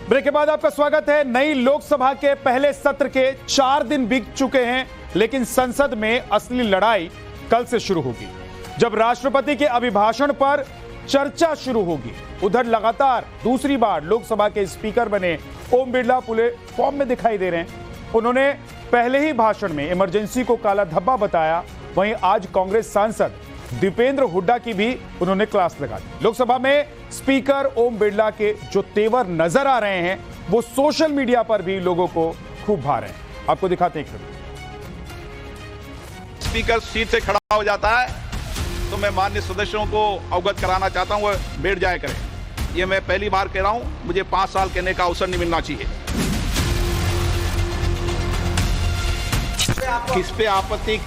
Break के बाद आपका स्वागत है। नई लोकसभा के पहले सत्र के 4 दिन बीत चुके हैं, लेकिन संसद में असली लड़ाई कल से शुरू होगी, जब राष्ट्रपति के अभिभाषण पर चर्चा शुरू होगी। उधर लगातार दूसरी बार लोकसभा के स्पीकर बने ओम बिरला पूरे फॉर्म में दिखाई दे रहे हैं। उन्होंने पहले ही भाषण में इमरजेंसी को काला धब्बा बताया। वहीं आज कांग्रेस सांसद दीपेंद्र हुड्डा की भी उन्होंने क्लास लगा दी। लोकसभा में स्पीकर ओम बिरला के जो तेवर नजर आ रहे हैं, वो सोशल मीडिया पर भी लोगों को खूब भा रहे हैं। आपको दिखाते हैं। स्पीकर सीट से खड़ा हो जाता है तो मैं माननीय सदस्यों को अवगत कराना चाहता हूं, वह बैठ जाए करें। ये मैं पहली बार कह रहा हूं, मुझे 5 साल कहने का अवसर नहीं मिलना चाहिए। किस पे आपत्ति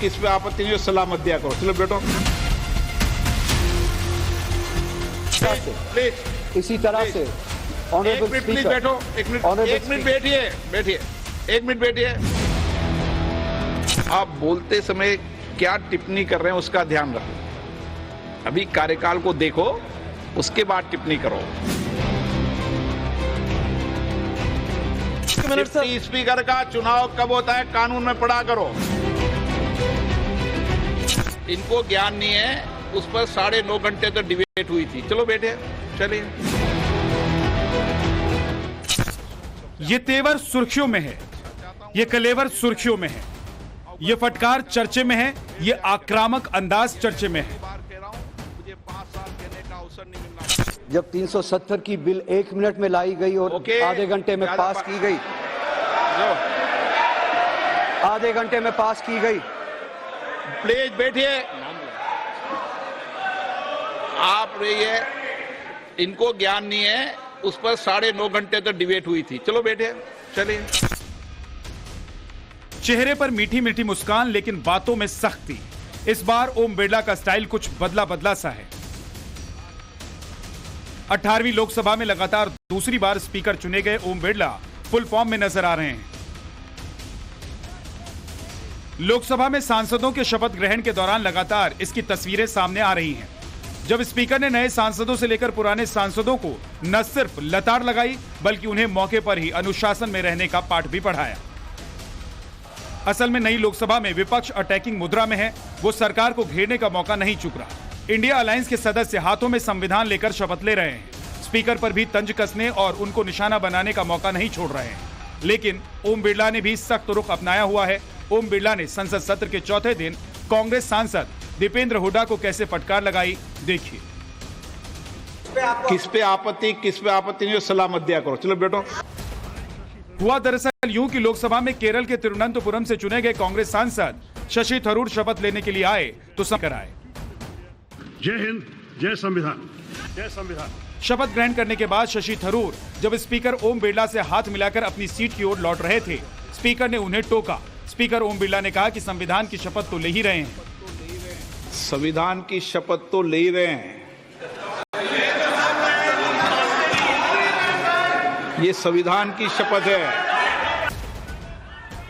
नहीं, सलाह मत दिया करो। चलो बैठो प्लीज, इसी तरह से एक मिनट प्लीज बैठो। एक मिनट बैठिए। आप बोलते समय क्या टिप्पणी कर रहे हैं उसका ध्यान रखो। अभी कार्यकाल को देखो, उसके बाद टिप्पणी करो। डिप्टी स्पीकर का चुनाव कब होता है कानून में पढ़ा करो। इनको ज्ञान नहीं है, उस पर 9.5 घंटे तक डिबेट हुई थी। चलो बैठे, चलिए। ये तेवर सुर्खियों में है, ये कलेवर सुर्खियों में है, ये फटकार चर्चे में है, ये आक्रामक अंदाज चर्चे में है। मुझे 5 साल कहने का अवसर नहीं मिलना। जब 370 की बिल 1 मिनट में लाई गई और आधे घंटे में पास की गई, आधे घंटे में पास की गई। प्लीज बैठिए। आप रहिए, इनको ज्ञान नहीं है, उस पर 9.5 घंटे तक डिबेट हुई थी। चलो बैठे, चलिए। चेहरे पर मीठी मीठी मुस्कान, लेकिन बातों में सख्ती। इस बार ओम बिरला का स्टाइल कुछ बदला सा है। 18वीं लोकसभा में लगातार दूसरी बार स्पीकर चुने गए ओम बिरला फुल फॉर्म में नजर आ रहे हैं। लोकसभा में सांसदों के शपथ ग्रहण के दौरान लगातार इसकी तस्वीरें सामने आ रही हैं, जब स्पीकर ने नए सांसदों से लेकर पुराने सांसदों को न सिर्फ लताड़ लगाई, बल्कि उन्हें मौके पर ही अनुशासन में रहने का पाठ भी पढ़ाया। असल में नई लोकसभा में विपक्ष अटैकिंग मुद्रा में है। वो सरकार को घेरने का मौका नहीं चूक रहा। इंडिया अलायंस के सदस्य हाथों में संविधान लेकर शपथ ले रहे हैं। स्पीकर पर भी तंज कसने और उनको निशाना बनाने का मौका नहीं छोड़ रहे हैं। लेकिन ओम बिरला ने भी सख्त रुख अपनाया हुआ है। ओम बिरला ने संसद सत्र के चौथे दिन कांग्रेस सांसद दीपेंद्र हुड्डा को कैसे फटकार लगाई, देखिए। किस पे आपत्ति नहीं, सलाह मत दिया करो। चलो बैठो। हुआ दरअसल यूं कि लोकसभा में केरल के तिरुवनंतपुरम से चुने गए कांग्रेस सांसद शशि थरूर शपथ लेने के लिए आए तो संकर आए। जय हिंद, जय संविधान, जय संविधान। शपथ ग्रहण करने के बाद शशि थरूर जब स्पीकर ओम बिरला से हाथ मिलाकर अपनी सीट की ओर लौट रहे थे, स्पीकर ने उन्हें टोका। स्पीकर ओम बिरला ने कहा कि संविधान की शपथ तो ले ही रहे हैं। संविधान की शपथ तो ले ही रहे हैं। ये संविधान की शपथ है।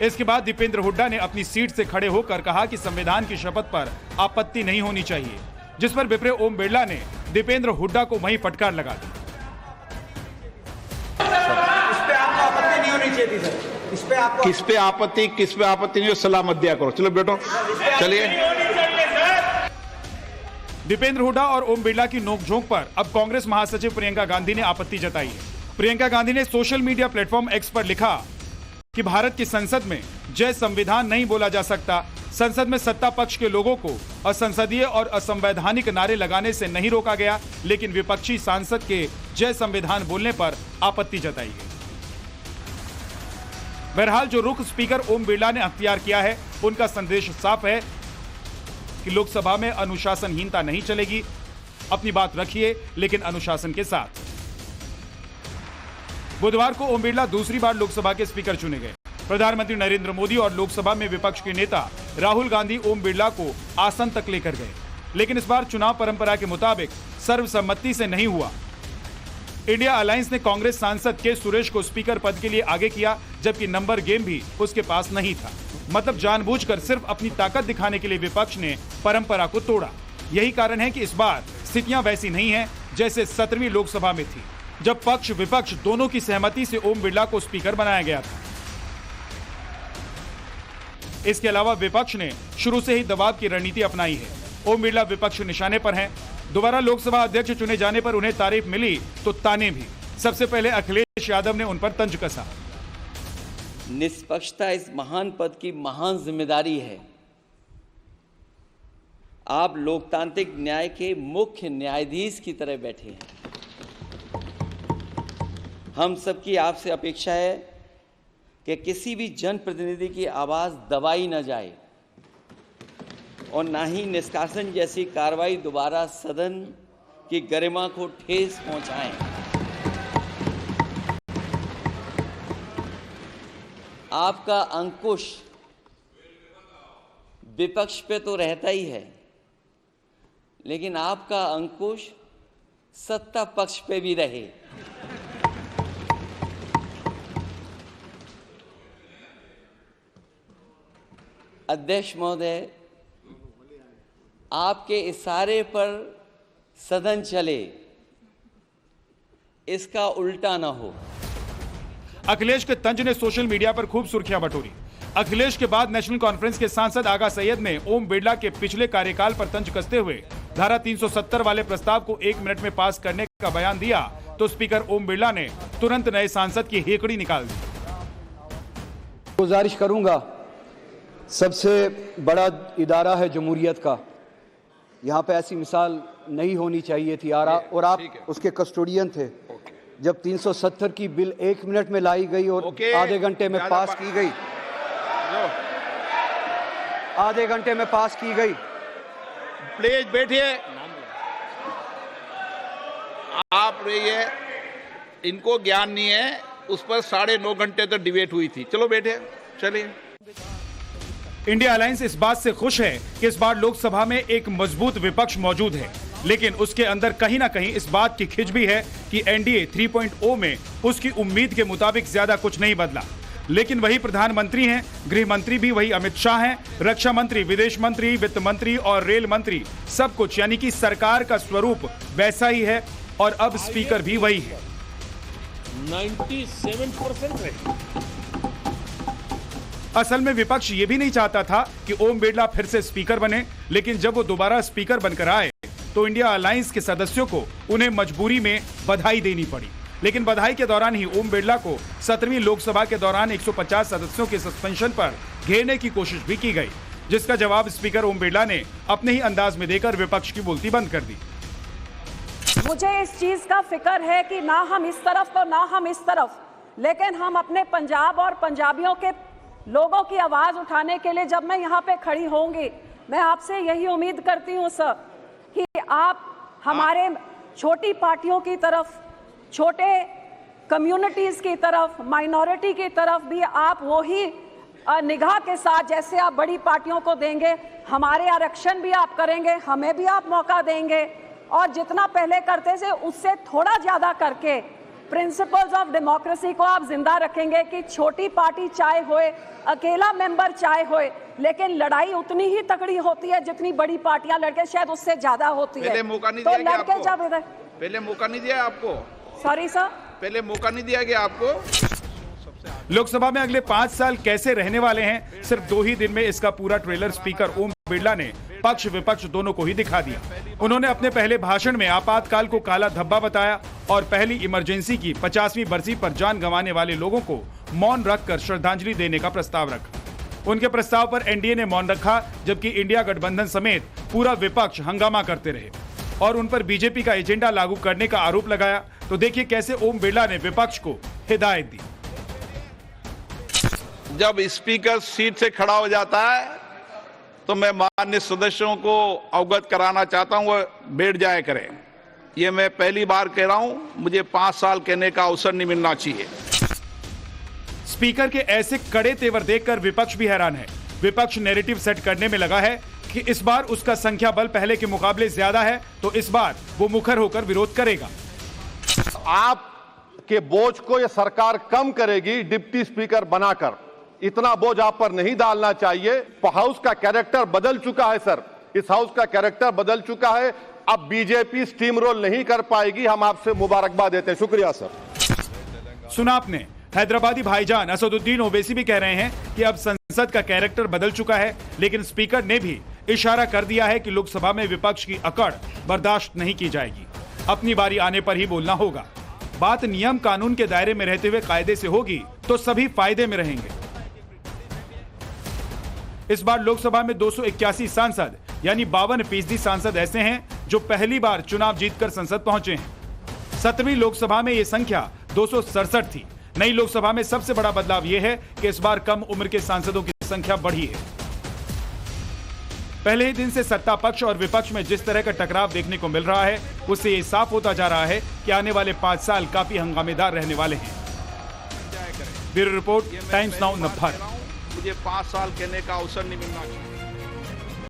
इसके बाद दीपेंद्र हुड्डा ने अपनी सीट से खड़े होकर कहा कि संविधान की शपथ पर आपत्ति नहीं होनी चाहिए, जिस पर विपरे ओम बिरला ने दीपेंद्र हुड्डा को वहीं फटकार लगा दी। इस पे आपको आपत्ति नहीं होनी चाहिए थी सर। किस पे आपत्ति नहीं, सलाह मत दिया करो। चलो बैठो, चलिए। दीपेंद्र हुड्डा और ओम बिरला की नोकझोंक पर अब कांग्रेस महासचिव प्रियंका गांधी ने आपत्ति जताई है। प्रियंका गांधी ने सोशल मीडिया प्लेटफॉर्म एक्स पर लिखा कि भारत की संसद में जय संविधान नहीं बोला जा सकता। संसद में सत्ता पक्ष के लोगों को असंसदीय और असंवैधानिक नारे लगाने से नहीं रोका गया, लेकिन विपक्षी सांसद के जय संविधान बोलने पर आपत्ति जताई गई। बहरहाल जो रुख स्पीकर ओम बिरला ने अख्तियार किया है, उनका संदेश साफ है कि लोकसभा में अनुशासनहीनता नहीं चलेगी। अपनी बात रखिए, लेकिन अनुशासन के साथ। बुधवार को ओम बिरला दूसरी बार लोकसभा के स्पीकर चुने गए। प्रधानमंत्री नरेंद्र मोदी और लोकसभा में विपक्ष के नेता राहुल गांधी ओम बिरला को आसन तक लेकर गए, लेकिन इस बार चुनाव परंपरा के मुताबिक सर्वसम्मति से नहीं हुआ। इंडिया अलायंस ने कांग्रेस सांसद के सुरेश को स्पीकर पद के लिए आगे किया, जबकि नंबर गेम भी उसके पास नहीं था। मतलब जानबूझकर सिर्फ अपनी ताकत दिखाने के लिए विपक्ष ने परंपरा को तोड़ा। यही कारण है कि इस बार स्थितियां वैसी नहीं हैं जैसे 17वीं लोकसभा में थी। जब पक्ष विपक्ष दोनों की सहमति से ओम बिरला को स्पीकर बनाया गया था। इसके अलावा विपक्ष ने शुरू से ही दबाव की रणनीति अपनाई है। ओम बिरला विपक्ष निशाने पर हैं। दोबारा लोकसभा अध्यक्ष चुने जाने पर उन्हें तारीफ मिली तो ताने भी। सबसे पहले अखिलेश यादव ने उन पर तंज कसा। निष्पक्षता इस महान पद की महान जिम्मेदारी है। आप लोकतांत्रिक न्याय के मुख्य न्यायाधीश की तरह बैठे हैं। हम सबकी आपसे अपेक्षा है कि किसी भी जनप्रतिनिधि की आवाज दबाई न जाए और ना ही निष्कासन जैसी कार्रवाई दोबारा सदन की गरिमा को ठेस पहुंचाएं। आपका अंकुश विपक्ष पे तो रहता ही है, लेकिन आपका अंकुश सत्ता पक्ष पे भी रहे। अध्यक्ष महोदय, आपके इशारे पर सदन चले, इसका उल्टा ना हो। अखिलेश के तंज ने सोशल मीडिया पर खूब सुर्खियां बटोरी। अखिलेश के बाद नेशनल कॉन्फ्रेंस के सांसद आगा सैयद ने ओम बिरला के पिछले कार्यकाल पर तंज कसते हुए धारा 370 वाले प्रस्ताव को 1 मिनट में पास करने का बयान दिया तो स्पीकर ओम बिरला ने तुरंत नए सांसद की हेकड़ी निकाल दी। गुजारिश करूंगा, सबसे बड़ा इदारा है जमहूरियत का, यहाँ पे ऐसी मिसाल नहीं होनी चाहिए थी और आप उसके कस्टोडियन थे। जब 370 की बिल 1 मिनट में लाई गई और आधे घंटे में पास की गई, आधे घंटे में पास की गई। प्लीज बैठिए, आप रहिए। इनको ज्ञान नहीं है, उस पर 9.5 घंटे तक डिबेट हुई थी। चलो बैठे, चलिए। इंडिया अलायंस इस बात से खुश है कि इस बार लोकसभा में एक मजबूत विपक्ष मौजूद है, लेकिन उसके अंदर कहीं ना कहीं इस बात की खिंच भी है कि एनडीए 3.0 में उसकी उम्मीद के मुताबिक ज्यादा कुछ नहीं बदला। लेकिन वही प्रधानमंत्री हैं, गृह मंत्री भी वही अमित शाह हैं, रक्षा मंत्री, विदेश मंत्री, वित्त मंत्री और रेल मंत्री, सब कुछ यानी कि सरकार का स्वरूप वैसा ही है और अब स्पीकर भी वही है। 97% रहे। असल में विपक्ष ये भी नहीं चाहता था कि ओम बिरला फिर से स्पीकर बने, लेकिन जब वो दोबारा स्पीकर बनकर आए तो इंडिया अलायंस के सदस्यों को उन्हें मजबूरी में बधाई देनी पड़ी। लेकिन बधाई के दौरान ही ओम बिरला को 17वीं लोकसभा के दौरान 150 सदस्यों के सस्पेंशन पर घेरने की कोशिश भी की गई, जिसका जवाब स्पीकर ओम बिरला ने अपने ही अंदाज में देकर विपक्ष की बोलती बंद कर दी। मुझे इस चीज का फिक्र है कि ना हम इस तरफ तो ना हम इस तरफ, लेकिन हम अपने पंजाब और पंजाबियों के लोगों की आवाज उठाने के लिए जब मैं यहाँ पे खड़ी होंगी, मैं आपसे यही उम्मीद करती हूँ सर कि आप हमारे छोटी पार्टियों की तरफ, छोटे कम्युनिटीज की तरफ, माइनॉरिटी की तरफ भी आप वही निगाह के साथ जैसे आप बड़ी पार्टियों को देंगे, हमारे आरक्षण भी आप करेंगे, हमें भी आप मौका देंगे और जितना पहले करते थे उससे थोड़ा ज्यादा करके प्रिंसिपल्स ऑफ डेमोक्रेसी को आप जिंदा रखेंगे कि छोटी पार्टी चाहे होए, अकेला मेंबर चाहे होए, लेकिन लड़ाई उतनी ही तगड़ी होती है जितनी बड़ी पार्टियां लड़के शायद उससे ज्यादा होती है। पहले मौका नहीं तो दिया लड़के आपको? जब इधर पहले मौका नहीं दिया आपको? सॉरी सर, पहले मौका नहीं दिया गया आपको? लोकसभा में अगले 5 साल कैसे रहने वाले हैं, सिर्फ 2 ही दिन में इसका पूरा ट्रेलर स्पीकर ओम बिरला ने पक्ष विपक्ष दोनों को ही दिखा दिया। उन्होंने अपने पहले भाषण में आपातकाल को काला धब्बा बताया और पहली इमरजेंसी की 50वीं बरसी पर जान गंवाने वाले लोगों को मौन रखकर श्रद्धांजलि देने का प्रस्ताव रखा। उनके प्रस्ताव पर एनडीए ने मौन रखा, जबकि इंडिया गठबंधन समेत पूरा विपक्ष हंगामा करते रहे और उन पर बीजेपी का एजेंडा लागू करने का आरोप लगाया। तो देखिए कैसे ओम बिरला ने विपक्ष को हिदायत दी। जब स्पीकर सीट से खड़ा हो जाता है तो मैं माननीय सदस्यों को अवगत कराना चाहता हूं, वह बैठ जाया करें। ये मैं पहली बार कह रहा हूं, मुझे 5 साल कहने का अवसर नहीं मिलना चाहिए। स्पीकर के ऐसे कड़े तेवर देखकर विपक्ष भी हैरान है। विपक्ष नैरेटिव सेट करने में लगा है कि इस बार उसका संख्या बल पहले के मुकाबले ज्यादा है, तो इस बार वो मुखर होकर विरोध करेगा। आपके बोझ को यह सरकार कम करेगी डिप्टी स्पीकर बनाकर, इतना बोझ आप पर नहीं डालना चाहिए। हाउस का कैरेक्टर बदल चुका है सर, इस हाउस का कैरेक्टर बदल चुका है। अब बीजेपी स्टीम रोल नहीं कर पाएगी। हम आपसे मुबारकबाद देते हैं। शुक्रिया सर। सुना आपने। हैदराबादी भाईजान असदुद्दीन ओवैसी भी कह रहे हैं कि अब संसद का कैरेक्टर बदल चुका है, लेकिन स्पीकर ने भी इशारा कर दिया है कि लोकसभा में विपक्ष की अकड़ बर्दाश्त नहीं की जाएगी। अपनी बारी आने पर ही बोलना होगा। बात नियम कानून के दायरे में रहते हुए कायदे से होगी तो सभी फायदे में रहेंगे। इस बार लोकसभा में 281 सांसद यानी 52% सांसद ऐसे हैं जो पहली बार चुनाव जीतकर संसद पहुंचे हैं। 17वीं लोकसभा में यह संख्या 267 थी। नई लोकसभा में सबसे बड़ा बदलाव यह है कि इस बार कम उम्र के सांसदों की संख्या बढ़ी है। पहले ही दिन से सत्ता पक्ष और विपक्ष में जिस तरह का टकराव देखने को मिल रहा है, उससे ये साफ होता जा रहा है कि आने वाले 5 साल काफी हंगामेदार रहने वाले हैं। Bureau report, times now Navbharat. मुझे 5 साल कहने का अवसर नहीं मिलना चाहिए।